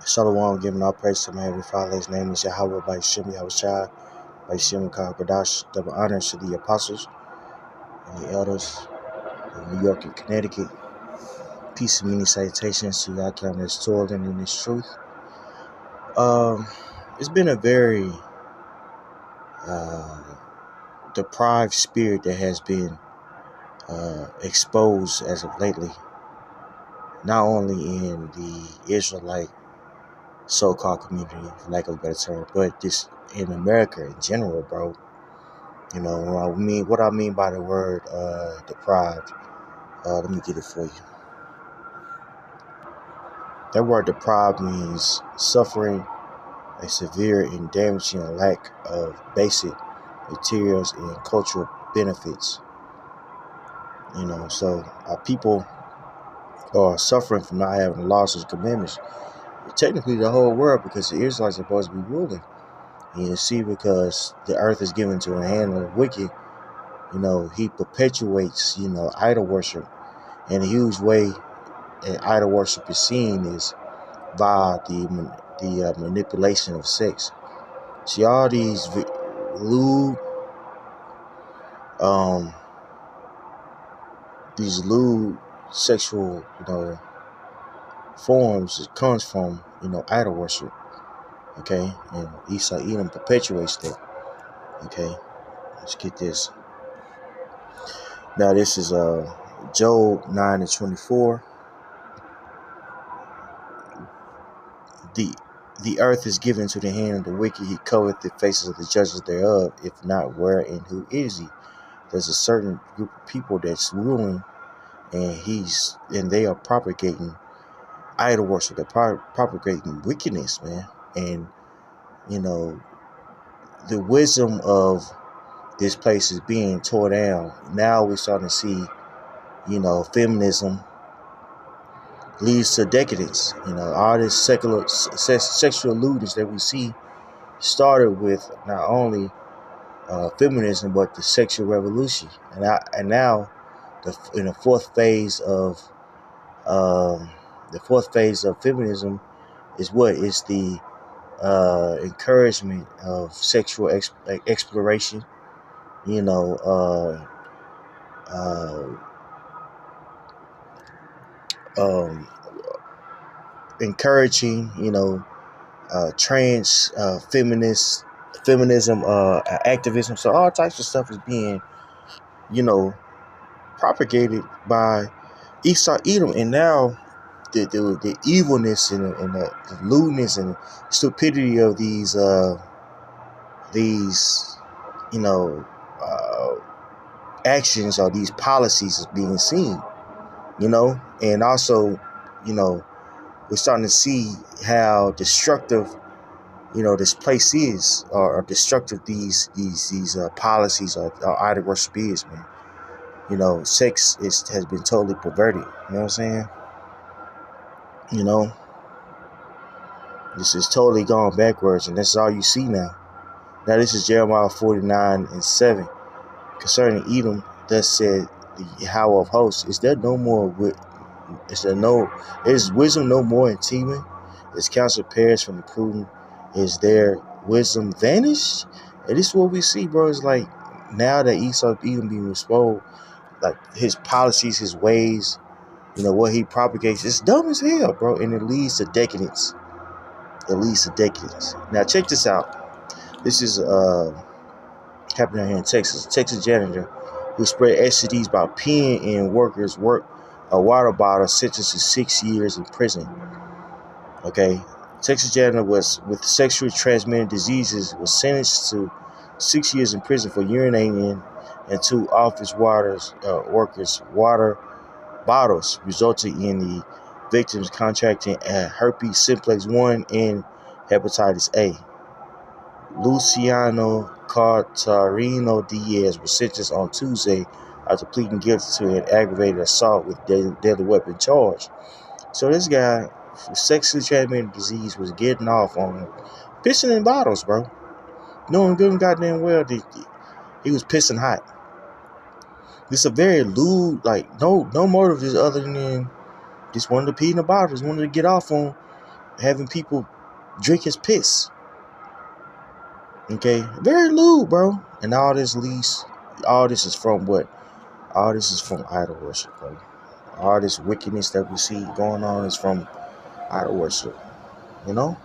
Shalom, giving all praise to my Heavenly Father. His name is Yahweh by Shem Yahushua, by Shem Kadash. Double honors to the apostles and the elders of New York and Connecticut. Peace and many salutations to y'all count as toiling in this truth. It's been a very uh, deprived spirit that has been exposed as of lately, not only in the Israelite so-called community, for lack of a better term, but just in America in general, bro. You know, what I mean by the word deprived. Let me get it for you. That word deprived means suffering a severe and damaging lack of basic materials and cultural benefits. You know, so people are suffering from not having the laws and commandments. Technically, the whole world, because the Israelites are supposed to be ruling. And you see, because the earth is given to a hand of the wicked, you know, he perpetuates, idol worship. In a huge way, and idol worship is seen is by the manipulation of sex. See, all these lewd, sexual, forms. It comes from, idol worship. Okay, and Esau Edom perpetuates that. Okay, let's get this. Now this is Job 9:24. The earth is given to the hand of the wicked. He covereth the faces of the judges thereof. If not, where and who is he? There's a certain group of people that's ruling, and they are propagating idol worship. They're propagating wickedness, man. And the wisdom of this place is being torn down. Now we're starting to see, feminism leads to decadence. All this sexual lewdness that we see started with not only feminism but the sexual revolution, and now in the fourth phase of feminism is what is the encouragement of sexual exploration. You know, um, encouraging, trans feminism, activism. So all types of stuff is being, you know, propagated by Esau Edom, and now the evilness and the lewdness and stupidity of these you know actions or these policies is being seen, and also, we're starting to see how destructive, this place is, or destructive these policies or idol worship is, man. Sex has been totally perverted. You know what I'm saying? You know, this is totally gone backwards, and that's all you see now. Now this is Jeremiah 49:7. Concerning Edom, thus said the Yahweh of hosts, is wisdom no more in Teman? Is counsel perished from the prudent? Is their wisdom vanished? And this is what we see, bro. It's like now that Esau Edom being exposed, like his policies, his ways, what he propagates, it's dumb as hell, bro, and it leads to decadence. Now check this out. This is happening here in Texas. Texas janitor who spread STDs by peeing in workers' a water bottle, sentenced to 6 years in prison. Okay, Texas janitor with sexually transmitted diseases was sentenced to 6 years in prison for urinating into office workers' water bottles, resulting in the victims contracting herpes simplex 1 and hepatitis A. Luciano Cartarino Diaz was sentenced on Tuesday after pleading guilty to an aggravated assault with deadly weapon charge. So this guy, sexually transmitted disease, was getting off on pissing in bottles, bro. Knowing good and goddamn well he was pissing hot. This is a very lewd, like no motive is other than just wanted to pee in the bottle, just wanted to get off on having people drink his piss. Okay, very lewd, bro. And all this is from what? All this is from idol worship, bro. All this wickedness that we see going on is from idol worship. You know,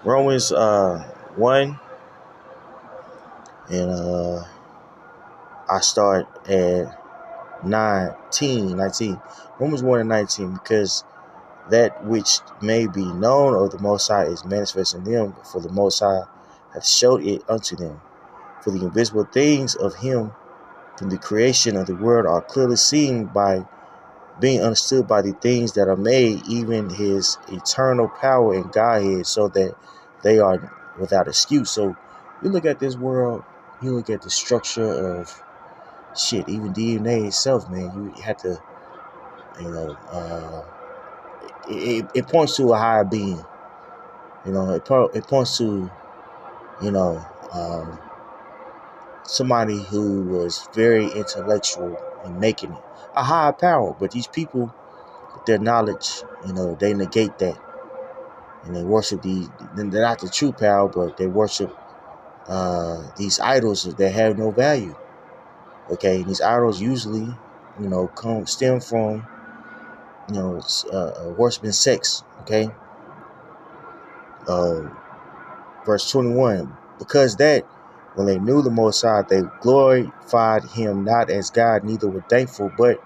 Romans 1, and I start at 19. Romans 1 and 19, because that which may be known of the Most High is manifest in them, for the Most High hath showed it unto them. For the invisible things of him from the creation of the world are clearly seen, by being understood by the things that are made, even his eternal power and Godhead, so that they are without excuse. So you look at this world, you look at the structure of shit, even DNA itself, man. You have to, you know, it points to a higher being. You know, it points to, you know, somebody who was very intellectual in making it, a higher power. But these people, with their knowledge, you know, they negate that, and they worship they're not the true power, but they worship these idols that have no value. Okay, and these idols usually, you know, stem from, you know, worshiping sex. Okay, uh, verse 21. Because that when they knew the Most High, they glorified him not as God, neither were thankful, but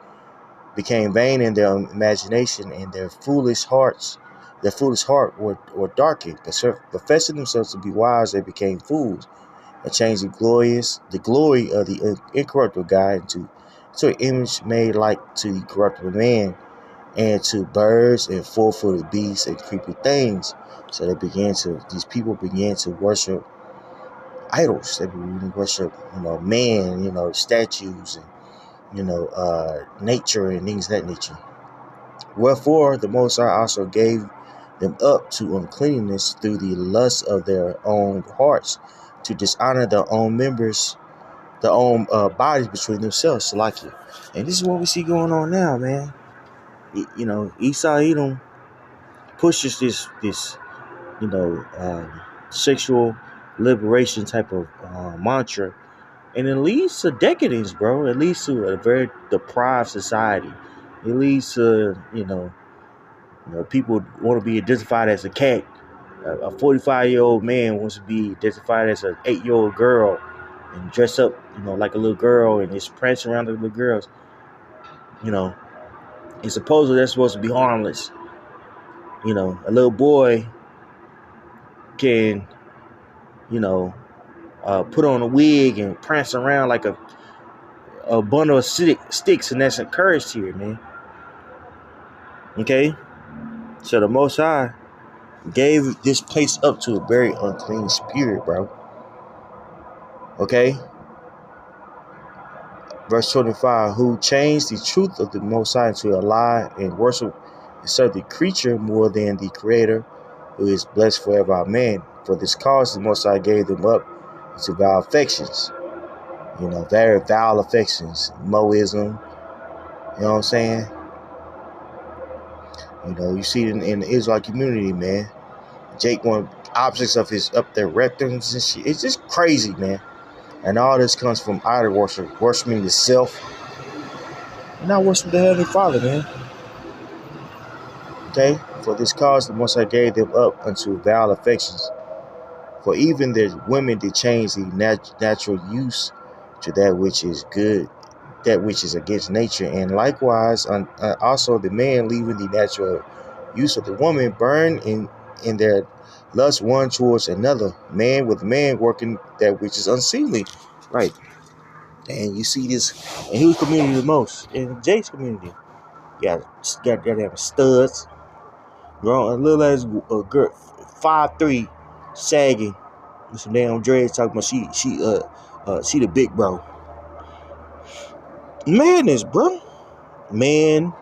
became vain in their imagination, and their foolish heart were darkened. Professing themselves to be wise, they became fools, and changed the glory of the incorruptible God into an image made like to the corruptible man, and to birds and four-footed beasts and creepy things. So these people began to worship idols. They began to worship, you know, man, you know, statues, and, you know, nature and things of that nature. Wherefore the Most High also gave them up to uncleanness through the lust of their own hearts, to dishonor their own members, their own bodies between themselves. So like it. And this is what we see going on now, man. You know, Esau Edom pushes this you know, sexual liberation type of mantra, and it leads to decadence, bro. It leads to a very deprived society. It leads to, people want to be identified as a cat. A 45-year-old man wants to be identified as an 8-year-old girl and dress up, you know, like a little girl, and just prance around the little girls. You know, and supposedly they're supposed to be harmless. You know, a little boy can, you know, put on a wig and prance around like a bundle of sticks, and that's encouraged here, man. Okay? So the Most High gave this place up to a very unclean spirit, bro. Okay? Verse 25, who changed the truth of the Most High into a lie, and worship and serve the creature more than the Creator, who is blessed forever. Amen. For this cause the Most High gave them up to vile affections. You know, very vile affections. Moism. You know what I'm saying? You know, you see it in the Israelite community, man. Jake want objects of his up their rectums and shit. It's just crazy, man. And all this comes from idol worship, worshiping yourself, and not worshiping the Heavenly Father, man. Okay? For this cause the Most High gave them up unto vile affections. For even the women did change the natural use to that which is good, that which is against nature. And likewise, also the man, leaving the natural use of the woman, burn in their lust one towards another, man with man, working that which is unseemly. Right. And you see this in whose community the most? In Jake's community. Got them studs, grown, a little ass girl, 5'3", sagging, with some damn dreads, talking about she the big bro. Madness, bro. Man,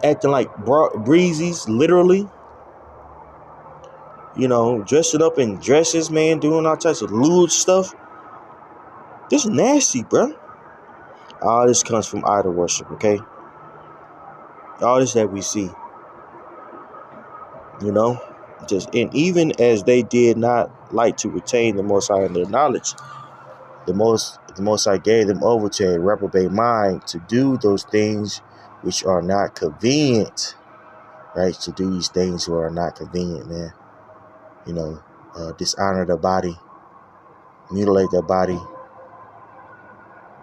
acting like breezies, literally. You know, dressing up in dresses, man, doing all types of lewd stuff. This is nasty, bro. All this comes from idol worship, okay? All this that we see. You know, and even as they did not like to retain the Most High in their knowledge, the Most High gave them over to a reprobate mind to do those things which are not convenient, right? To do these things who are not convenient, man. You know, dishonor their body, mutilate their body,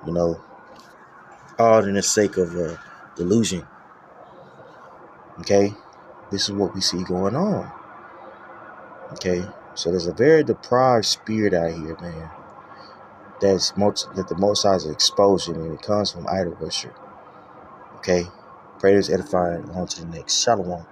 you know, all in the sake of delusion. Okay, this is what we see going on. Okay, so there's a very deprived spirit out here, man. That the Most High is exposing, and it comes from idol worship. Okay, pray this edifying. On to the next. Shalom.